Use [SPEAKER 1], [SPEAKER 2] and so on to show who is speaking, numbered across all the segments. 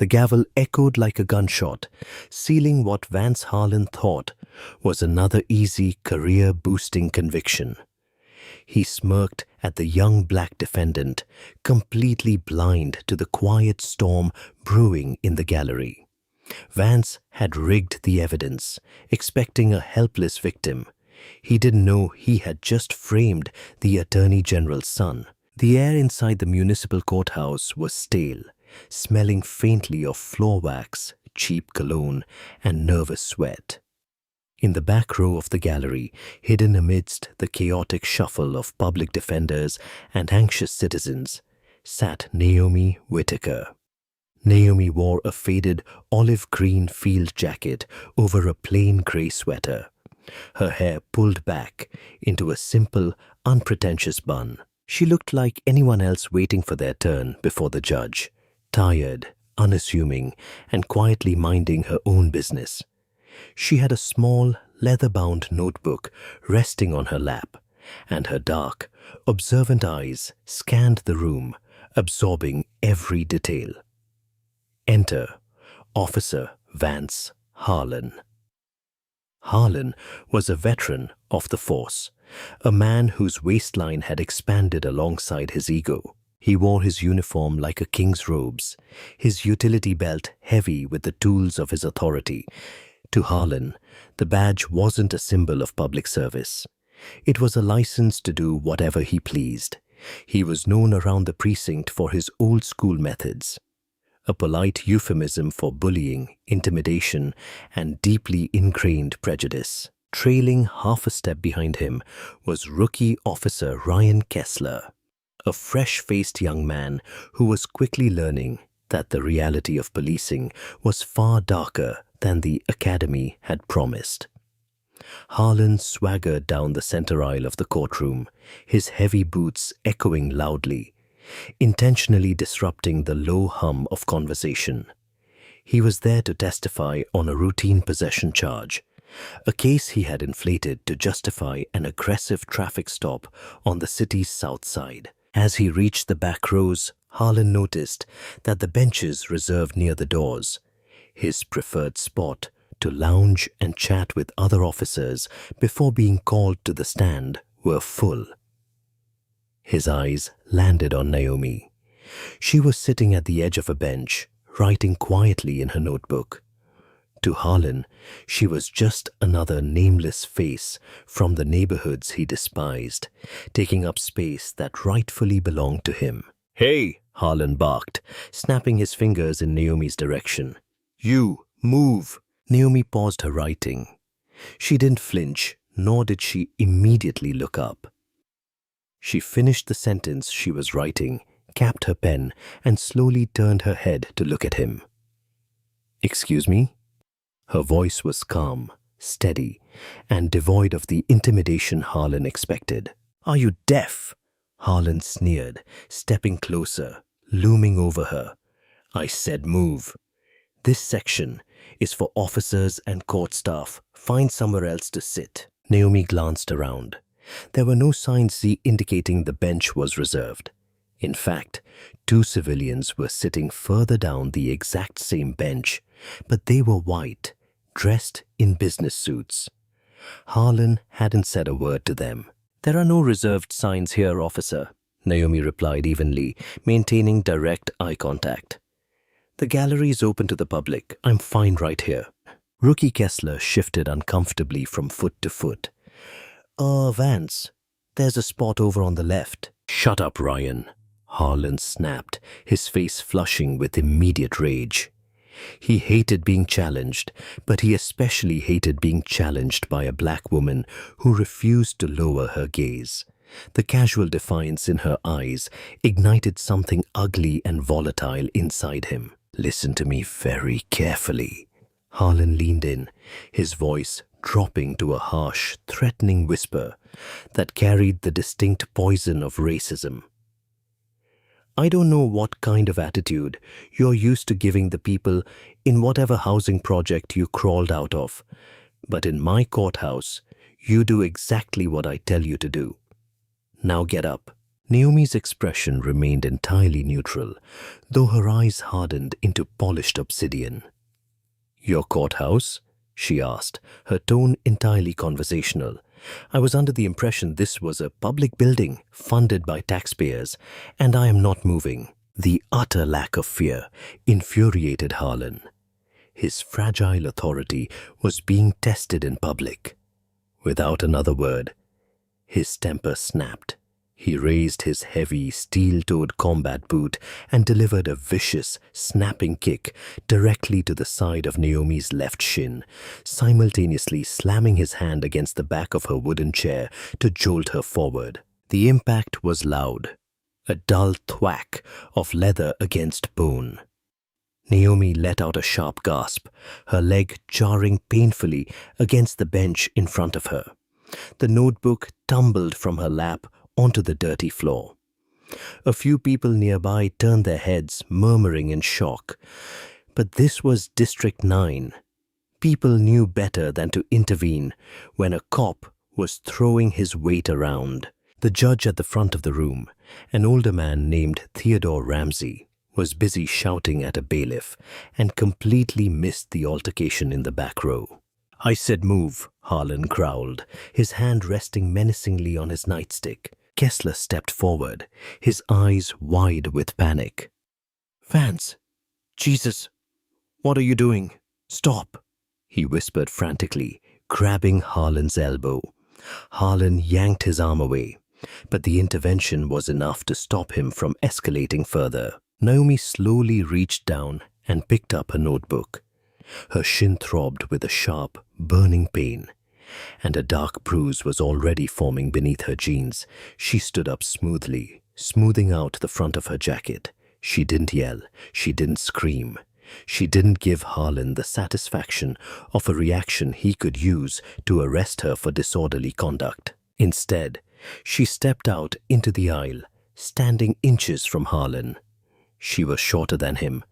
[SPEAKER 1] The gavel echoed like a gunshot, sealing what Vance Harlan thought was another easy career-boosting conviction. He smirked at the young black defendant, completely blind to the quiet storm brewing in the gallery. Vance had rigged the evidence, expecting a helpless victim. He didn't know he had just framed the Attorney General's son. The air inside the municipal courthouse was stale, smelling faintly of floor wax, cheap cologne, and nervous sweat. In the back row of the gallery, hidden amidst the chaotic shuffle of public defenders and anxious citizens, sat Naomi Whitaker. Naomi wore a faded olive-green field jacket over a plain gray sweater, her hair pulled back into a simple, unpretentious bun. She looked like anyone else waiting for their turn before the judge, tired, unassuming, and quietly minding her own business. She had a small, leather-bound notebook resting on her lap, and her dark, observant eyes scanned the room, absorbing every detail. Enter Officer Vance Harlan. Harlan was a veteran of the force, a man whose waistline had expanded alongside his ego. He wore his uniform like a king's robes, his utility belt heavy with the tools of his authority. To Harlan, the badge wasn't a symbol of public service. It was a license to do whatever he pleased. He was known around the precinct for his old-school methods, a polite euphemism for bullying, intimidation, and deeply ingrained prejudice. Trailing half a step behind him was rookie officer Ryan Kessler, a fresh-faced young man who was quickly learning that the reality of policing was far darker than the academy had promised. Harlan swaggered down the center aisle of the courtroom, his heavy boots echoing loudly, intentionally disrupting the low hum of conversation. He was there to testify on a routine possession charge, a case he had inflated to justify an aggressive traffic stop on the city's south side. As he reached the back rows, Harlan noticed that the benches reserved near the doors, his preferred spot to lounge and chat with other officers before being called to the stand, were full. His eyes landed on Naomi. She was sitting at the edge of a bench, writing quietly in her notebook. To Harlan, she was just another nameless face from the neighborhoods he despised, taking up space that rightfully belonged to him. "Hey!" Harlan barked, snapping his fingers in Naomi's direction. "You, move!" Naomi paused her writing. She didn't flinch, nor did she immediately look up. She finished the sentence she was writing, capped her pen, and slowly turned her head to look at him. "Excuse me?" Her voice was calm, steady, and devoid of the intimidation Harlan expected. "Are you deaf?" Harlan sneered, stepping closer, looming over her. "I said move. This section is for officers and court staff. Find somewhere else to sit." Naomi glanced around. There were no signs indicating the bench was reserved. In fact, 2 civilians were sitting further down the exact same bench, but they were white, dressed in business suits. Harlan hadn't said a word to them. "There are no reserved signs here, officer," Naomi replied evenly, maintaining direct eye contact. "The gallery is open to the public. I'm fine right here." Rookie Kessler shifted uncomfortably from foot to foot. Vance, there's a spot over on the left." "Shut up, Ryan," Harlan snapped, his face flushing with immediate rage. He hated being challenged, but he especially hated being challenged by a black woman who refused to lower her gaze. The casual defiance in her eyes ignited something ugly and volatile inside him. "Listen to me very carefully." Harlan leaned in, his voice dropping to a harsh, threatening whisper that carried the distinct poison of racism. "I don't know what kind of attitude you're used to giving the people in whatever housing project you crawled out of, but in my courthouse, you do exactly what I tell you to do. Now get up." Naomi's expression remained entirely neutral, though her eyes hardened into polished obsidian. "Your courthouse?" she asked, her tone entirely conversational. "I was under the impression this was a public building funded by taxpayers, and I am not moving." The utter lack of fear infuriated Harlan. His fragile authority was being tested in public. Without another word, his temper snapped. He raised his heavy, steel-toed combat boot and delivered a vicious, snapping kick directly to the side of Naomi's left shin, simultaneously slamming his hand against the back of her wooden chair to jolt her forward. The impact was loud, a dull thwack of leather against bone. Naomi let out a sharp gasp, her leg jarring painfully against the bench in front of her. The notebook tumbled from her lap onto the dirty floor. A few people nearby turned their heads, murmuring in shock. But this was District 9. People knew better than to intervene when a cop was throwing his weight around. The judge at the front of the room, an older man named Theodore Ramsey, was busy shouting at a bailiff and completely missed the altercation in the back row. "I said move," Harlan growled, his hand resting menacingly on his nightstick. Kessler stepped forward, his eyes wide with panic. "Vance, Jesus, what are you doing? Stop," he whispered frantically, grabbing Harlan's elbow. Harlan yanked his arm away, but the intervention was enough to stop him from escalating further. Naomi slowly reached down and picked up her notebook. Her shin throbbed with a sharp, burning pain, and a dark bruise was already forming beneath her jeans. She stood up smoothly, smoothing out the front of her jacket. She didn't yell. She didn't scream. She didn't give Harlan the satisfaction of a reaction he could use to arrest her for disorderly conduct. Instead, she stepped out into the aisle, standing inches from Harlan. She was shorter than him,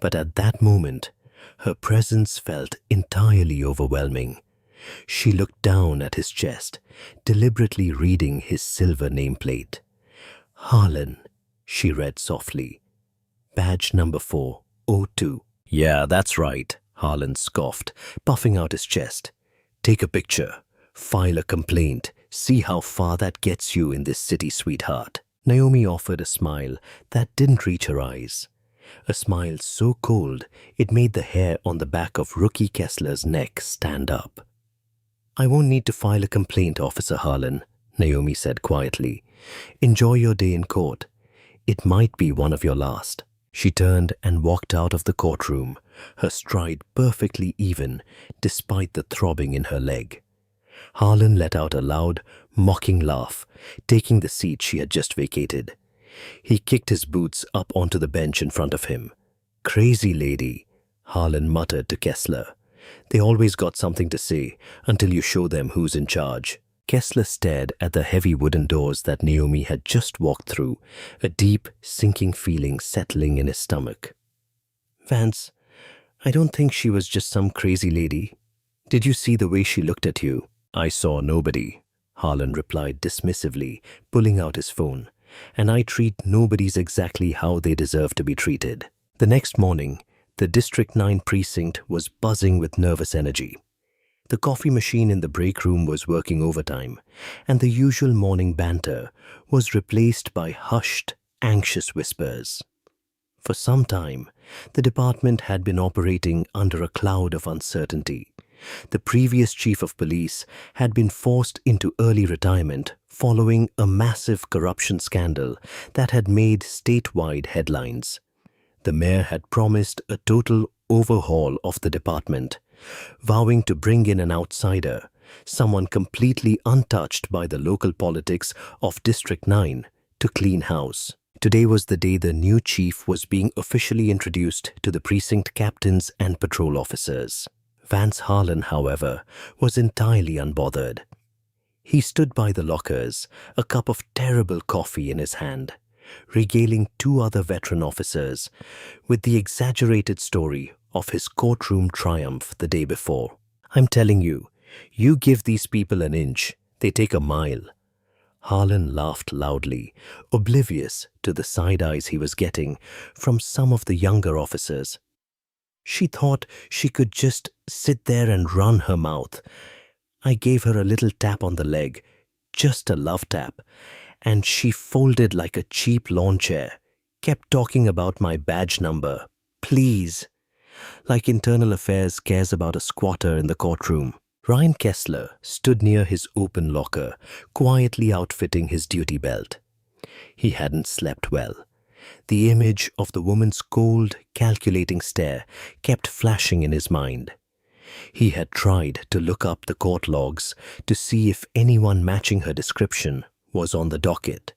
[SPEAKER 1] but at that moment, her presence felt entirely overwhelming. She looked down at his chest, deliberately reading his silver nameplate. "Harlan," she read softly. "Badge number 402. "Yeah, that's right," Harlan scoffed, puffing out his chest. "Take a picture. File a complaint. See how far that gets you in this city, sweetheart." Naomi offered a smile that didn't reach her eyes. A smile so cold it made the hair on the back of Rookie Kessler's neck stand up. "I won't need to file a complaint, Officer Harlan," Naomi said quietly. "Enjoy your day in court. It might be one of your last." She turned and walked out of the courtroom, her stride perfectly even despite the throbbing in her leg. Harlan let out a loud, mocking laugh, taking the seat she had just vacated. He kicked his boots up onto the bench in front of him. "Crazy lady," Harlan muttered to Kessler. "They always got something to say until you show them who's in charge." Kessler stared at the heavy wooden doors that Naomi had just walked through, a deep, sinking feeling settling in his stomach. "Vance, I don't think she was just some crazy lady. Did you see the way she looked at you?" "I saw nobody," Harlan replied dismissively, pulling out his phone. "And I treat nobodies exactly how they deserve to be treated." The next morning, the District 9 precinct was buzzing with nervous energy. The coffee machine in the break room was working overtime, and the usual morning banter was replaced by hushed, anxious whispers. For some time, the department had been operating under a cloud of uncertainty. The previous chief of police had been forced into early retirement following a massive corruption scandal that had made statewide headlines. The mayor had promised a total overhaul of the department, vowing to bring in an outsider, someone completely untouched by the local politics of District 9, to clean house. Today was the day the new chief was being officially introduced to the precinct captains and patrol officers. Vance Harlan, however, was entirely unbothered. He stood by the lockers, a cup of terrible coffee in his hand, regaling two other veteran officers with the exaggerated story of his courtroom triumph the day before. "I'm telling you, you give these people an inch, they take a mile." Harlan laughed loudly, oblivious to the side eyes he was getting from some of the younger officers. She thought she could just sit there and run her mouth. I gave her a little tap on the leg, just a love tap, and she folded like a cheap lawn chair, kept talking about my badge number. Please. Like Internal Affairs cares about a squatter in the courtroom. Ryan Kessler stood near his open locker, quietly outfitting his duty belt. He hadn't slept well. The image of the woman's cold, calculating stare kept flashing in his mind. He had tried to look up the court logs to see if anyone matching her description was on the docket,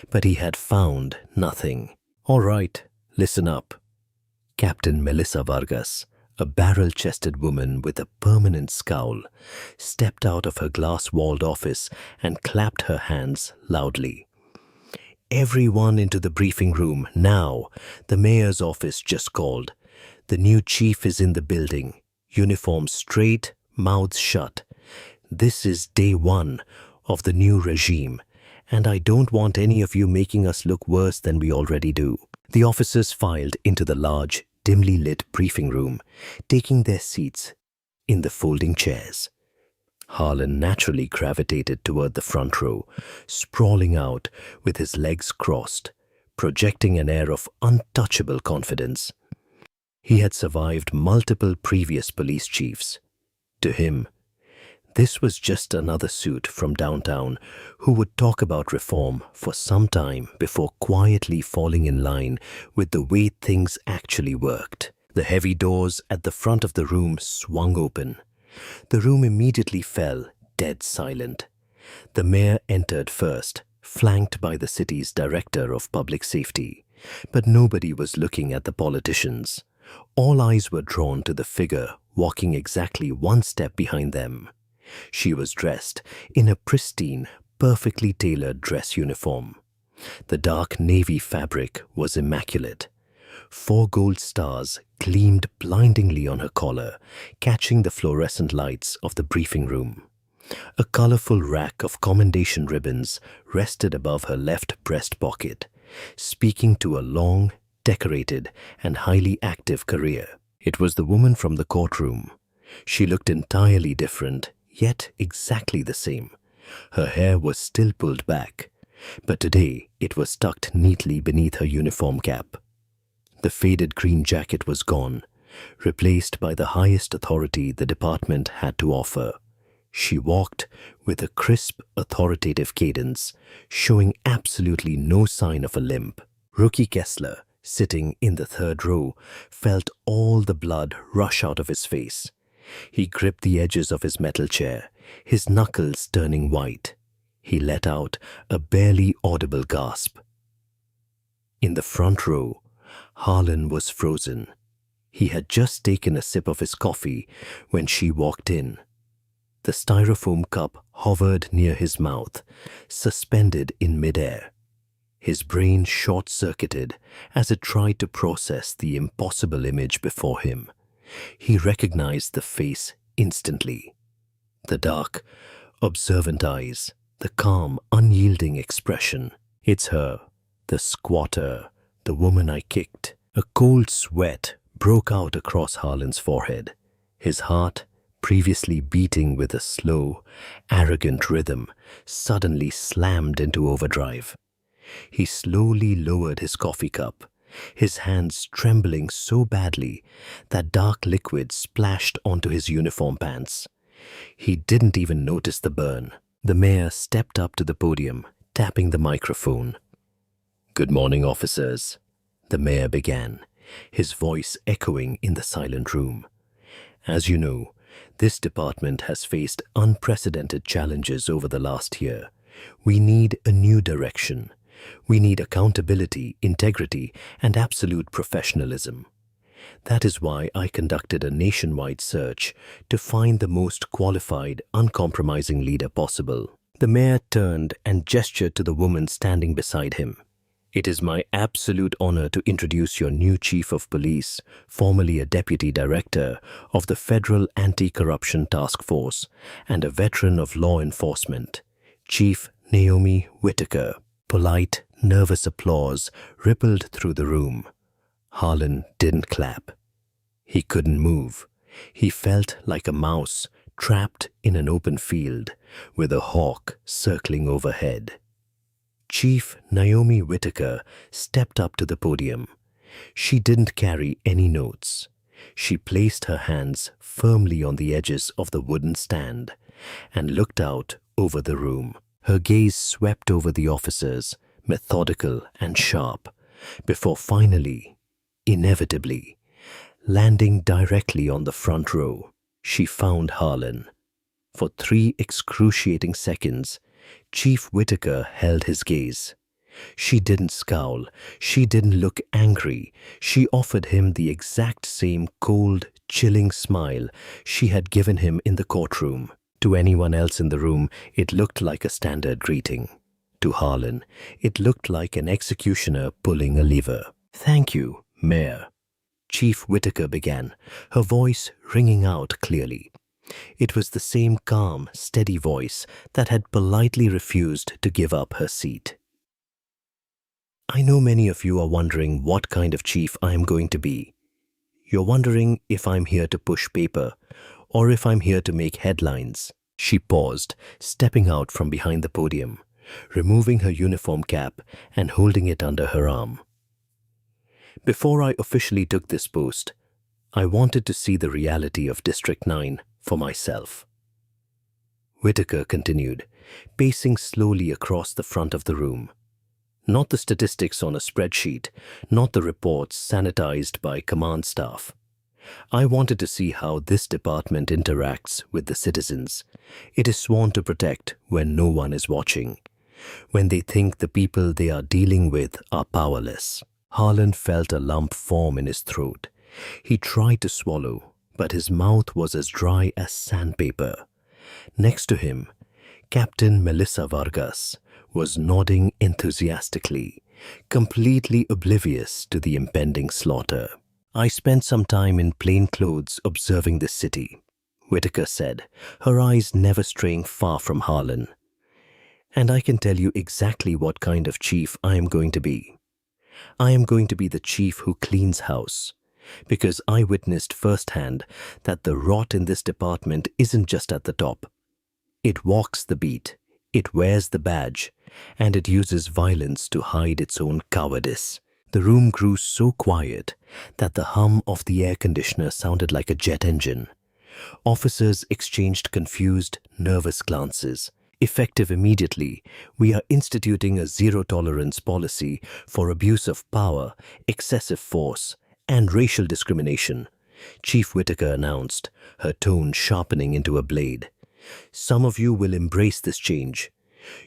[SPEAKER 1] but he had found nothing. "All right, listen up." Captain Melissa Vargas, a barrel-chested woman with a permanent scowl, stepped out of her glass-walled office and clapped her hands loudly. "Everyone into the briefing room, now. The mayor's office just called. The new chief is in the building. Uniforms straight, mouths shut. This is day one of the new regime, and I don't want any of you making us look worse than we already do." The officers filed into the large, dimly lit briefing room, taking their seats in the folding chairs. Harlan naturally gravitated toward the front row, sprawling out with his legs crossed, projecting an air of untouchable confidence. He had survived multiple previous police chiefs. To him, this was just another suit from downtown who would talk about reform for some time before quietly falling in line with the way things actually worked. The heavy doors at the front of the room swung open. The room immediately fell dead silent. The mayor entered first, flanked by the city's director of public safety. But nobody was looking at the politicians. All eyes were drawn to the figure walking exactly one step behind them. She was dressed in a pristine, perfectly tailored dress uniform. The dark navy fabric was immaculate. 4 gold stars gleamed blindingly on her collar, catching the fluorescent lights of the briefing room. A colorful rack of commendation ribbons rested above her left breast pocket, speaking to a long, decorated, and highly active career. It was the woman from the courtroom. She looked entirely different, yet exactly the same. Her hair was still pulled back, but today it was tucked neatly beneath her uniform cap. The faded green jacket was gone, replaced by the highest authority the department had to offer. She walked with a crisp, authoritative cadence, showing absolutely no sign of a limp. Rookie Kessler, sitting in the third row, felt all the blood rush out of his face. He gripped the edges of his metal chair, his knuckles turning white. He let out a barely audible gasp. In the front row, Harlan was frozen. He had just taken a sip of his coffee when she walked in. The styrofoam cup hovered near his mouth, suspended in midair. His brain short-circuited as it tried to process the impossible image before him. He recognized the face instantly. The dark, observant eyes, the calm, unyielding expression. "It's her, the squatter, the woman I kicked." A cold sweat broke out across Harlan's forehead. His heart, previously beating with a slow, arrogant rhythm, suddenly slammed into overdrive. He slowly lowered his coffee cup, his hands trembling so badly that dark liquid splashed onto his uniform pants. He didn't even notice the burn. The mayor stepped up to the podium, tapping the microphone. "Good morning, officers," the mayor began, his voice echoing in the silent room. "As you know, this department has faced unprecedented challenges over the last year. We need a new direction. We need accountability, integrity, and absolute professionalism. That is why I conducted a nationwide search to find the most qualified, uncompromising leader possible." The mayor turned and gestured to the woman standing beside him. "It is my absolute honor to introduce your new chief of police, formerly a deputy director of the Federal Anti-Corruption Task Force and a veteran of law enforcement, Chief Naomi Whitaker. Polite, nervous applause rippled through the room. Harlan didn't clap. He couldn't move. He felt like a mouse trapped in an open field with a hawk circling overhead. Chief Naomi Whitaker stepped up to the podium. She didn't carry any notes. She placed her hands firmly on the edges of the wooden stand and looked out over the room. Her gaze swept over the officers, methodical and sharp, before finally, inevitably, landing directly on the front row. She found Harlan. For 3 excruciating seconds, Chief Whitaker held his gaze. She didn't scowl. She didn't look angry. She offered him the exact same cold, chilling smile she had given him in the courtroom. To anyone else in the room, it looked like a standard greeting. To Harlan, it looked like an executioner pulling a lever. "Thank you, Mayor," Chief Whitaker began, her voice ringing out clearly. It was the same calm, steady voice that had politely refused to give up her seat. "I know many of you are wondering what kind of chief I am going to be. You're wondering if I'm here to push paper or if I'm here to make headlines." She paused, stepping out from behind the podium, removing her uniform cap and holding it under her arm. "Before I officially took this post, I wanted to see the reality of District 9 for myself." Whitaker continued, pacing slowly across the front of the room. Not the statistics on a spreadsheet, not the reports sanitized by command staff. "I wanted to see how this department interacts with the citizens it is sworn to protect when no one is watching, when they think the people they are dealing with are powerless." Harlan felt a lump form in his throat. He tried to swallow, but his mouth was as dry as sandpaper. Next to him, Captain Melissa Vargas was nodding enthusiastically, completely oblivious to the impending slaughter. "I spent some time in plain clothes observing this city," Whitaker said, her eyes never straying far from Harlan. "And I can tell you exactly what kind of chief I am going to be. I am going to be the chief who cleans house, because I witnessed firsthand that the rot in this department isn't just at the top. It walks the beat, it wears the badge, and it uses violence to hide its own cowardice." The room grew so quiet that the hum of the air conditioner sounded like a jet engine. Officers exchanged confused, nervous glances. "Effective immediately, we are instituting a zero-tolerance policy for abuse of power, excessive force, and racial discrimination," Chief Whitaker announced, her tone sharpening into a blade. "Some of you will embrace this change.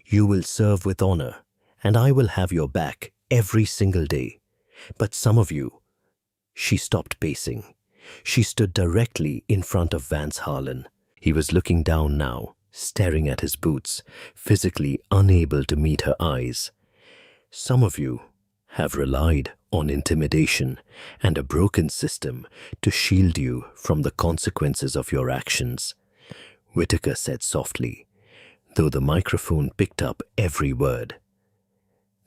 [SPEAKER 1] You will serve with honor, and I will have your back every single day. But some of you—" She stopped pacing. She stood directly in front of Vance Harlan. He was looking down now, staring at his boots, physically unable to meet her eyes. "Some of you have relied on intimidation and a broken system to shield you from the consequences of your actions," Whitaker said softly, though the microphone picked up every word.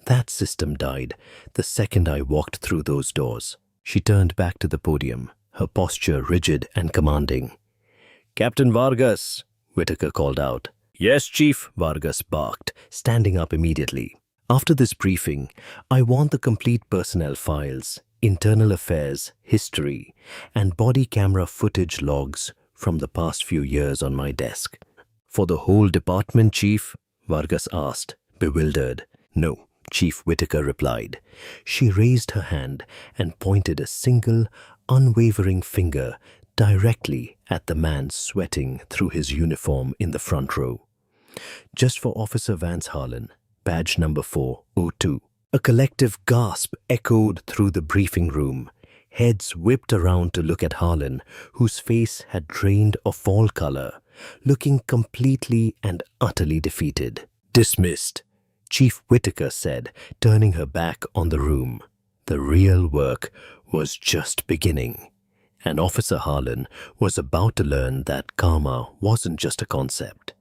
[SPEAKER 1] "That system died the second I walked through those doors." She turned back to the podium, her posture rigid and commanding. "Captain Vargas," Whitaker called out. "Yes, Chief," Vargas barked, standing up immediately. "After this briefing, I want the complete personnel files, internal affairs, history, and body camera footage logs from the past few years on my desk." "For the whole department, Chief?" Vargas asked, bewildered. "No," Chief Whitaker replied. She raised her hand and pointed a single, unwavering finger directly at the man sweating through his uniform in the front row. "Just for Officer Vance Harlan, badge number 402. A collective gasp echoed through the briefing room. Heads whipped around to look at Harlan, whose face had drained of all color, looking completely and utterly defeated. "Dismissed," Chief Whitaker said, turning her back on the room. The real work was just beginning, and Officer Harlan was about to learn that karma wasn't just a concept.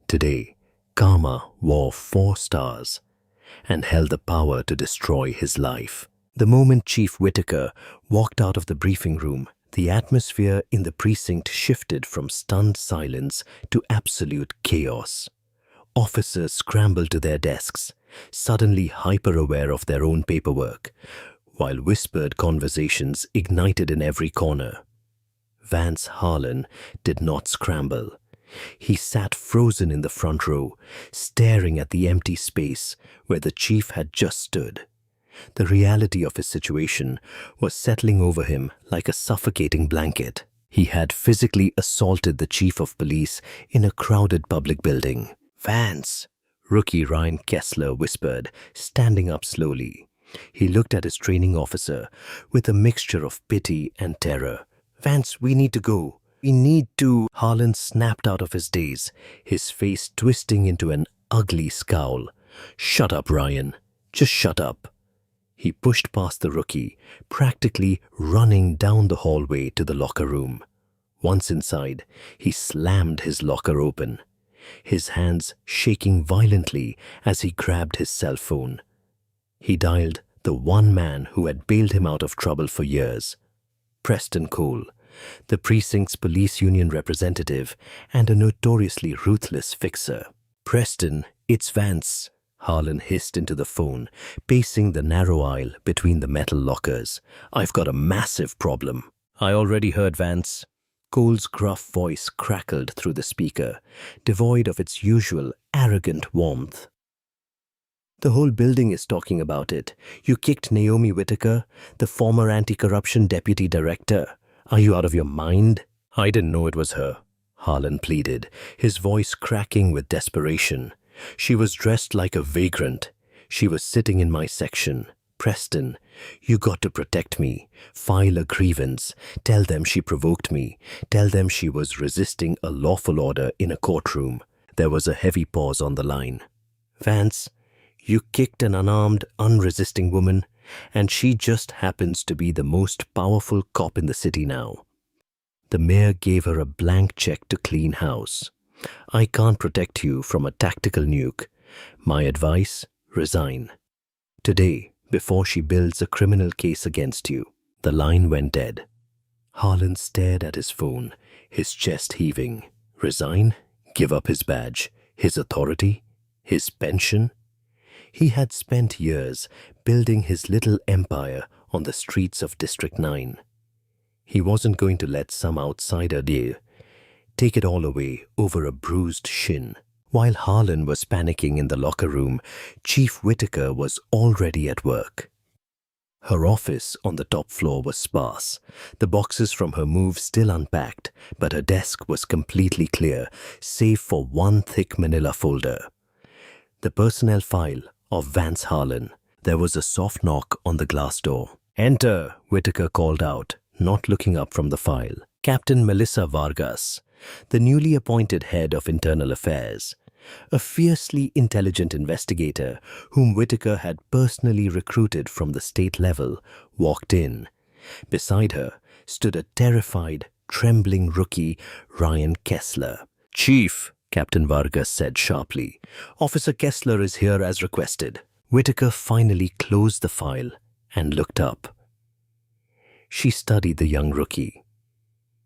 [SPEAKER 1] Today, karma wore 4 stars and held the power to destroy his life. The moment Chief Whitaker walked out of the briefing room, the atmosphere in the precinct shifted from stunned silence to absolute chaos. Officers scrambled to their desks, suddenly hyper-aware of their own paperwork, while whispered conversations ignited in every corner. Vance Harlan did not scramble. He sat frozen in the front row, staring at the empty space where the chief had just stood. The reality of his situation was settling over him like a suffocating blanket. He had physically assaulted the chief of police in a crowded public building. "Vance," rookie Ryan Kessler whispered, standing up slowly. He looked at his training officer with a mixture of pity and terror. "Vance, we need to go. We need to." Harlan snapped out of his daze, his face twisting into an ugly scowl. "Shut up, Ryan. Just shut up." He pushed past the rookie, practically running down the hallway to the locker room. Once inside, he slammed his locker open, his hands shaking violently as he grabbed his cell phone. He dialed the one man who had bailed him out of trouble for years, Preston Cole, the precinct's police union representative and a notoriously ruthless fixer. "Preston, it's Vance," Harlan hissed into the phone, pacing the narrow aisle between the metal lockers. "I've got a massive problem." "I already heard, Vance." Cole's gruff voice crackled through the speaker, devoid of its usual arrogant warmth. "The whole building is talking about it. You kicked Naomi Whitaker, the former anti-corruption deputy director. Are you out of your mind?" "I didn't know it was her," Harlan pleaded, his voice cracking with desperation. "She was dressed like a vagrant. She was sitting in my section. Preston, you got to protect me. File a grievance. Tell them she provoked me. Tell them she was resisting a lawful order in a courtroom." There was a heavy pause on the line. "Vance, you kicked an unarmed, unresisting woman, and she just happens to be the most powerful cop in the city now. The mayor gave her a blank check to clean house. I can't protect you from a tactical nuke. My advice, resign. Today, before she builds a criminal case against you." The line went dead. Harlan stared at his phone, his chest heaving. Resign? Give up his badge, his authority, his pension? He had spent years building his little empire on the streets of District 9. He wasn't going to let some outsider take it all away over a bruised shin. While Harlan was panicking in the locker room, Chief Whitaker was already at work. Her office on the top floor was sparse, the boxes from her move still unpacked, but her desk was completely clear, save for one thick manila folder. The personnel file of Vance Harlan. There was a soft knock on the glass door. "Enter," Whitaker called out, not looking up from the file. "Captain Melissa Vargas, the newly appointed head of internal affairs." A fiercely intelligent investigator whom Whitaker had personally recruited from the state level walked in. Beside her stood a terrified, trembling rookie, Ryan Kessler. "Chief," Captain Vargas said sharply, "Officer Kessler is here as requested." Whitaker finally closed the file and looked up. She studied the young rookie.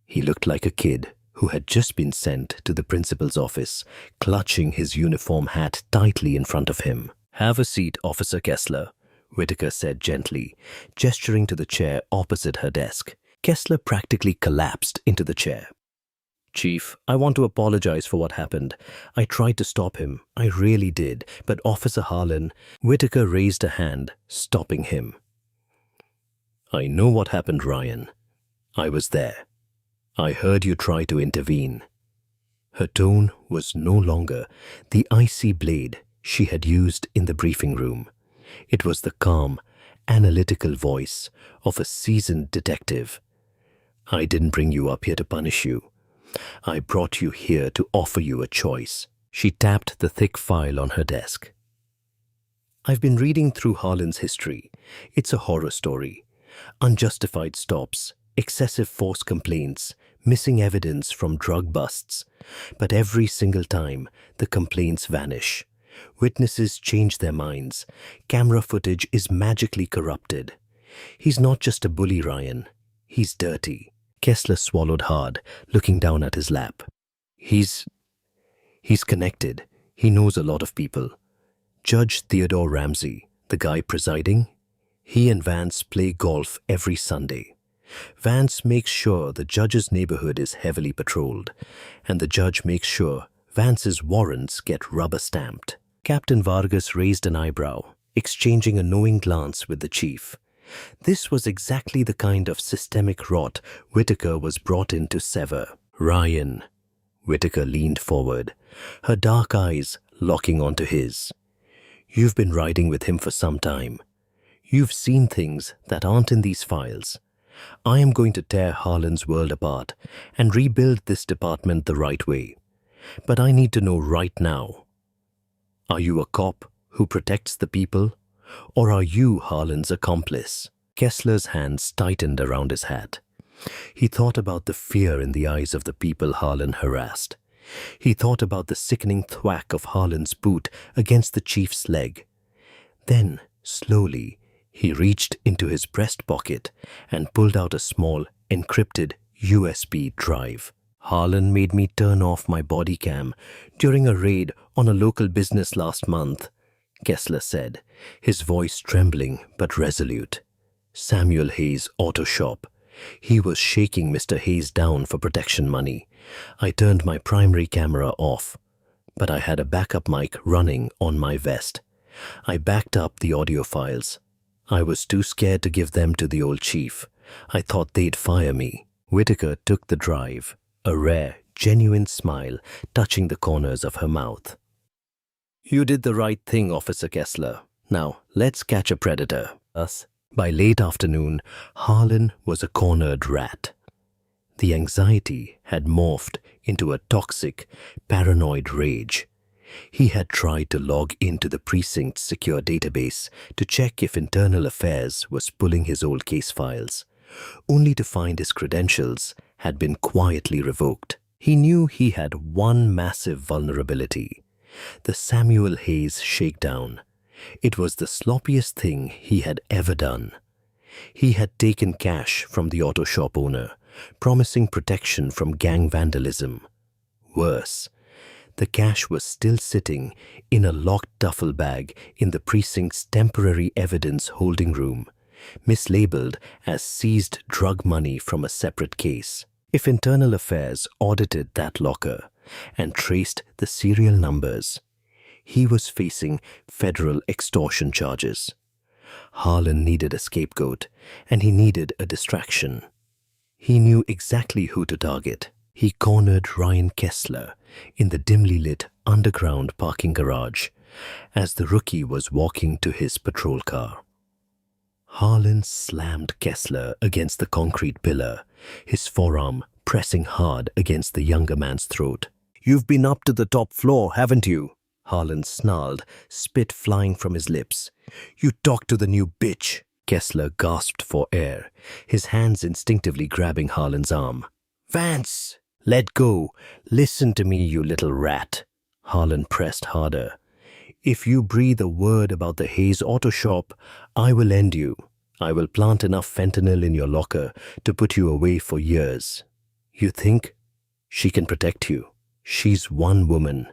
[SPEAKER 1] He looked like a kid who had just been sent to the principal's office, clutching his uniform hat tightly in front of him. "Have a seat, Officer Kessler," Whitaker said gently, gesturing to the chair opposite her desk. Kessler practically collapsed into the chair. "Chief, I want to apologize for what happened. I tried to stop him. I really did. But Officer Harlan..." Whitaker raised a hand, stopping him. "I know what happened, Ryan. I was there. I heard you try to intervene." Her tone was no longer the icy blade she had used in the briefing room. It was the calm, analytical voice of a seasoned detective. "I didn't bring you up here to punish you. I brought you here to offer you a choice." She tapped the thick file on her desk. "I've been reading through Harlan's history. It's a horror story. Unjustified stops, excessive force complaints, missing evidence from drug busts. But every single time, the complaints vanish. Witnesses change their minds. Camera footage is magically corrupted. He's not just a bully, Ryan. He's dirty. Kessler swallowed hard, looking down at his lap. He's connected. He knows a lot of people. Judge Theodore Ramsey, the guy presiding, he and Vance play golf every Sunday. Vance makes sure the judge's neighborhood is heavily patrolled, and the judge makes sure Vance's warrants get rubber-stamped. Captain Vargas raised an eyebrow, exchanging a knowing glance with the chief. This was exactly the kind of systemic rot Whitaker was brought in to sever. Ryan. Whitaker leaned forward, her dark eyes locking onto his. You've been riding with him for some time. You've seen things that aren't in these files. I am going to tear Harlan's world apart and rebuild this department the right way. But I need to know right now. Are you a cop who protects the people, or are you Harlan's accomplice? Kessler's hands tightened around his hat. He thought about the fear in the eyes of the people Harlan harassed. He thought about the sickening thwack of Harlan's boot against the chief's leg. Then, slowly, he reached into his breast pocket and pulled out a small, encrypted USB drive. Harlan made me turn off my body cam during a raid on a local business last month, Kessler said, his voice trembling but resolute. Samuel Hayes' auto shop. He was shaking Mr. Hayes down for protection money. I turned my primary camera off, but I had a backup mic running on my vest. I backed up the audio files. I was too scared to give them to the old chief. I thought they'd fire me. Whitaker took the drive, a rare, genuine smile touching the corners of her mouth. You did the right thing, Officer Kessler. Now, let's catch a predator. By late afternoon, Harlan was a cornered rat. The anxiety had morphed into a toxic, paranoid rage. He had tried to log into the precinct's secure database to check if Internal Affairs was pulling his old case files, only to find his credentials had been quietly revoked. He knew he had one massive vulnerability: the Samuel Hayes shakedown. It was the sloppiest thing he had ever done. He had taken cash from the auto shop owner, promising protection from gang vandalism. Worse, the cash was still sitting in a locked duffel bag in the precinct's temporary evidence holding room, mislabeled as seized drug money from a separate case. If Internal Affairs audited that locker and traced the serial numbers, he was facing federal extortion charges. Harlan needed a scapegoat, and he needed a distraction. He knew exactly who to target. He cornered Ryan Kessler in the dimly lit underground parking garage as the rookie was walking to his patrol car. Harlan slammed Kessler against the concrete pillar, his forearm pressing hard against the younger man's throat. You've been up to the top floor, haven't you? Harlan snarled, spit flying from his lips. You talked to the new bitch. Kessler gasped for air, his hands instinctively grabbing Harlan's arm. Vance! Let go. Listen to me, you little rat. Harlan pressed harder. If you breathe a word about the Hayes auto shop, I will end you. I will plant enough fentanyl in your locker to put you away for years. You think she can protect you? She's one woman.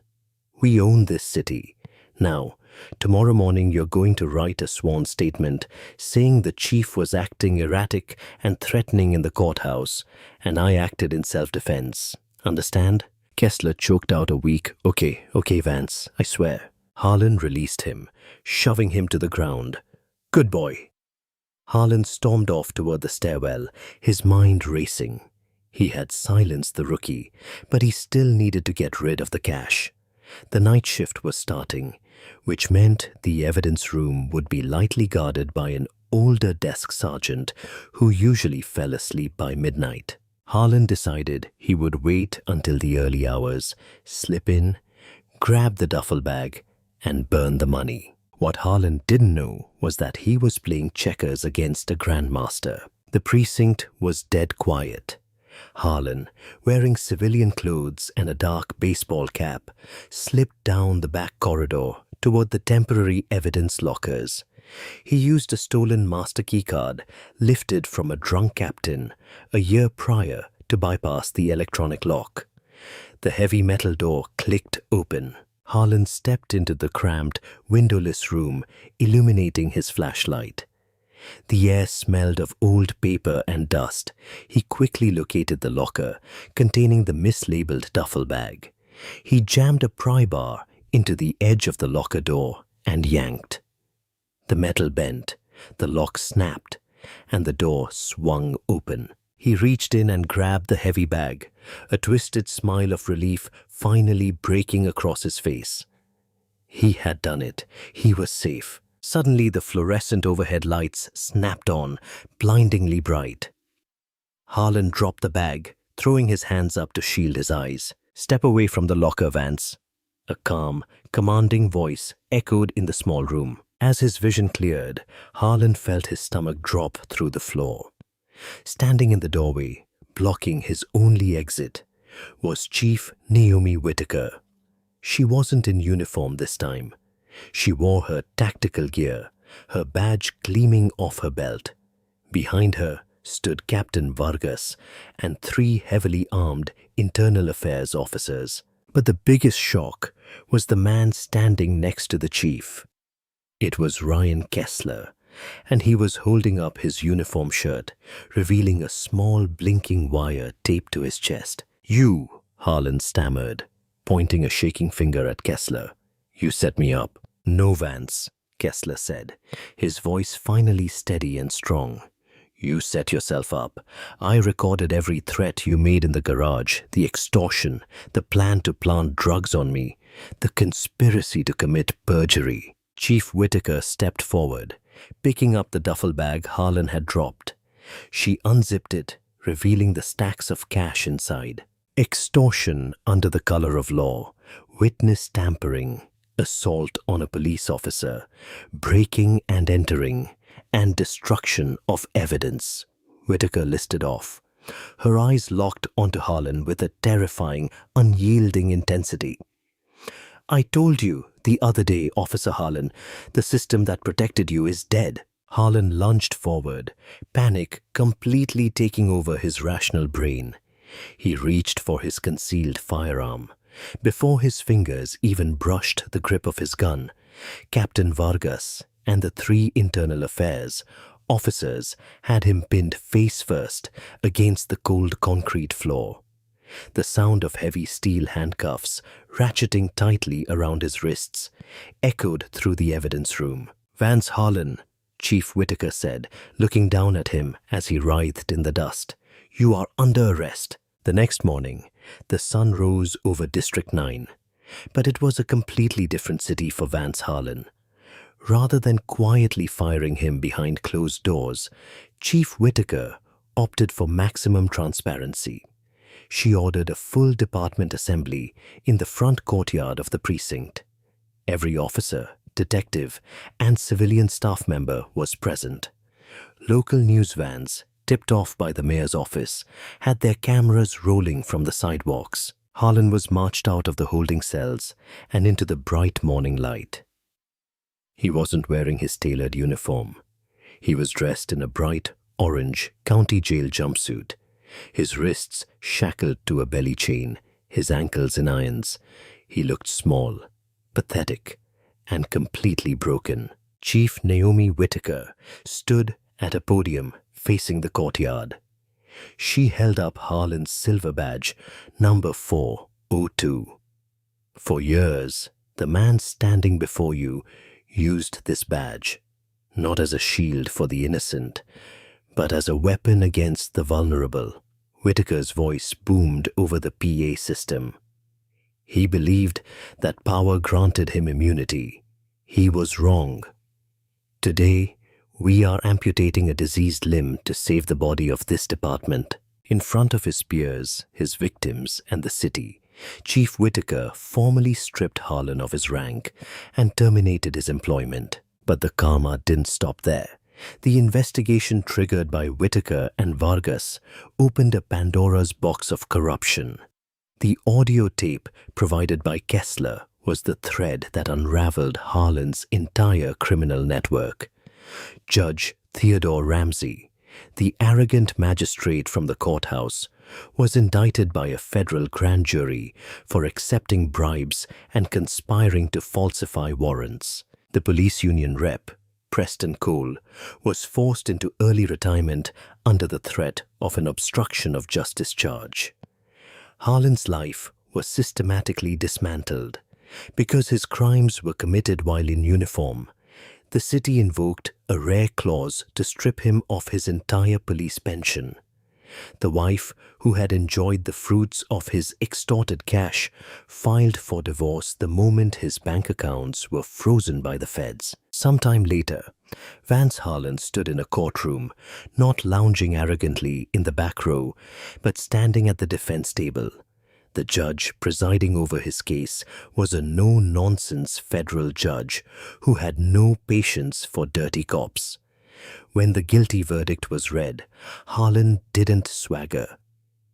[SPEAKER 1] We own this city. Now, tomorrow morning you're going to write a sworn statement saying the chief was acting erratic and threatening in the courthouse, and I acted in self-defense. Understand? Kessler choked out a weak, Okay, Vance, I swear. Harlan released him, shoving him to the ground. Good boy. Harlan stormed off toward the stairwell, his mind racing. He had silenced the rookie, but he still needed to get rid of the cash. The night shift was starting, which meant the evidence room would be lightly guarded by an older desk sergeant who usually fell asleep by midnight. Harlan decided he would wait until the early hours, slip in, grab the duffel bag, and burn the money. What Harlan didn't know was that he was playing checkers against a grandmaster. The precinct was dead quiet. Harlan, wearing civilian clothes and a dark baseball cap, slipped down the back corridor toward the temporary evidence lockers. He used a stolen master key card lifted from a drunk captain a year prior to bypass the electronic lock. The heavy metal door clicked open. Harlan stepped into the cramped, windowless room, illuminating his flashlight. The air smelled of old paper and dust. He quickly located the locker containing the mislabeled duffel bag. He jammed a pry bar into the edge of the locker door and yanked. The metal bent, the lock snapped, and the door swung open. He reached in and grabbed the heavy bag, a twisted smile of relief finally breaking across his face. He had done it. He was safe. Suddenly, the fluorescent overhead lights snapped on, blindingly bright. Harlan dropped the bag, throwing his hands up to shield his eyes. "Step away from the locker, Vance." A calm, commanding voice echoed in the small room. As his vision cleared, Harlan felt his stomach drop through the floor. Standing in the doorway, blocking his only exit, was Chief Naomi Whitaker. She wasn't in uniform this time. She wore her tactical gear, her badge gleaming off her belt. Behind her stood Captain Vargas and 3 heavily armed internal affairs officers. But the biggest shock was the man standing next to the chief. It was Ryan Kessler, and he was holding up his uniform shirt, revealing a small blinking wire taped to his chest. "You," Harlan stammered, pointing a shaking finger at Kessler. "You set me up." "No, Vance," Kessler said, his voice finally steady and strong. "You set yourself up. I recorded every threat you made in the garage, the extortion, the plan to plant drugs on me, the conspiracy to commit perjury." Chief Whitaker stepped forward, picking up the duffel bag Harlan had dropped. She unzipped it, revealing the stacks of cash inside. Extortion under the color of law, witness tampering, assault on a police officer, breaking and entering, and destruction of evidence, Whitaker listed off. Her eyes locked onto Harlan with a terrifying, unyielding intensity. "I told you the other day, Officer Harlan, the system that protected you is dead." Harlan lunged forward, panic completely taking over his rational brain. He reached for his concealed firearm. Before his fingers even brushed the grip of his gun, Captain Vargas and the 3 internal affairs officers had him pinned face first against the cold concrete floor. The sound of heavy steel handcuffs ratcheting tightly around his wrists echoed through the evidence room. "Vance Harlan," Chief Whitaker said, looking down at him as he writhed in the dust, "you are under arrest." The next morning, the sun rose over District 9, but it was a completely different city for Vance Harlan. Rather than quietly firing him behind closed doors, Chief Whitaker opted for maximum transparency. She ordered a full department assembly in the front courtyard of the precinct. Every officer, detective, and civilian staff member was present. Local news vans, tipped off by the mayor's office, had their cameras rolling from the sidewalks. Harlan was marched out of the holding cells and into the bright morning light. He wasn't wearing his tailored uniform. He was dressed in a bright, orange county jail jumpsuit, his wrists shackled to a belly chain, his ankles in irons. He looked small, pathetic, and completely broken. Chief Naomi Whitaker stood at a podium facing the courtyard. She held up Harlan's silver badge, number 402. "For years, the man standing before you used this badge, not as a shield for the innocent, but as a weapon against the vulnerable." Whitaker's voice boomed over the PA system. "He believed that power granted him immunity. He was wrong. Today, we are amputating a diseased limb to save the body of this department." In front of his peers, his victims, and the city, Chief Whitaker formally stripped Harlan of his rank and terminated his employment. But the karma didn't stop there. The investigation triggered by Whitaker and Vargas opened a Pandora's box of corruption. The audio tape provided by Kessler was the thread that unraveled Harlan's entire criminal network. Judge Theodore Ramsey, the arrogant magistrate from the courthouse, was indicted by a federal grand jury for accepting bribes and conspiring to falsify warrants. The police union rep, Preston Cole, was forced into early retirement under the threat of an obstruction of justice charge. Harlan's life was systematically dismantled. Because his crimes were committed while in uniform, the city invoked a rare clause to strip him of his entire police pension. The wife, who had enjoyed the fruits of his extorted cash, filed for divorce the moment his bank accounts were frozen by the feds. Sometime later, Vance Harlan stood in a courtroom, not lounging arrogantly in the back row, but standing at the defense table. The judge presiding over his case was a no-nonsense federal judge who had no patience for dirty cops. When the guilty verdict was read, Harlan didn't swagger.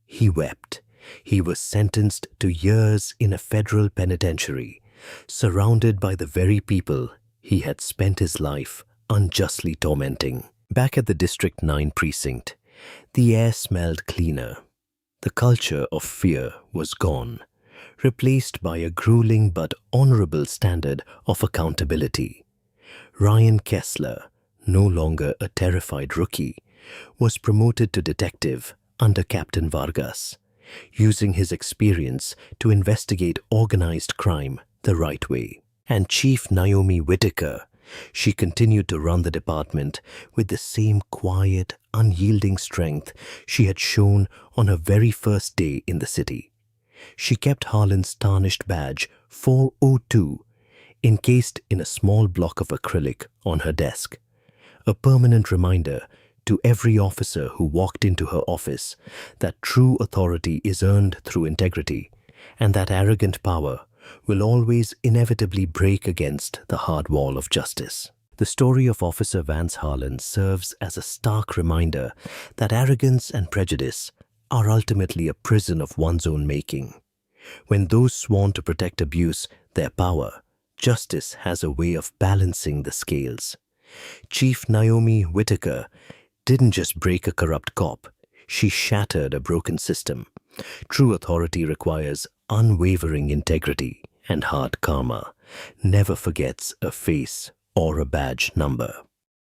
[SPEAKER 1] He wept. He was sentenced to years in a federal penitentiary, surrounded by the very people he had spent his life unjustly tormenting. Back at the District 9 precinct, the air smelled cleaner. The culture of fear was gone, replaced by a grueling but honorable standard of accountability. Ryan Kessler, no longer a terrified rookie, was promoted to detective under Captain Vargas, using his experience to investigate organized crime the right way. And Chief Naomi Whitaker, she continued to run the department with the same quiet, unyielding strength she had shown on her very first day in the city. She kept Harlan's tarnished badge 402 encased in a small block of acrylic on her desk, a permanent reminder to every officer who walked into her office that true authority is earned through integrity, and that arrogant power will always inevitably break against the hard wall of justice. The story of Officer Vance Harlan serves as a stark reminder that arrogance and prejudice are ultimately a prison of one's own making. When those sworn to protect abuse their power, justice has a way of balancing the scales. Chief Naomi Whitaker didn't just break a corrupt cop, she shattered a broken system. True authority requires unwavering integrity, and hard karma never forgets a face or a badge number.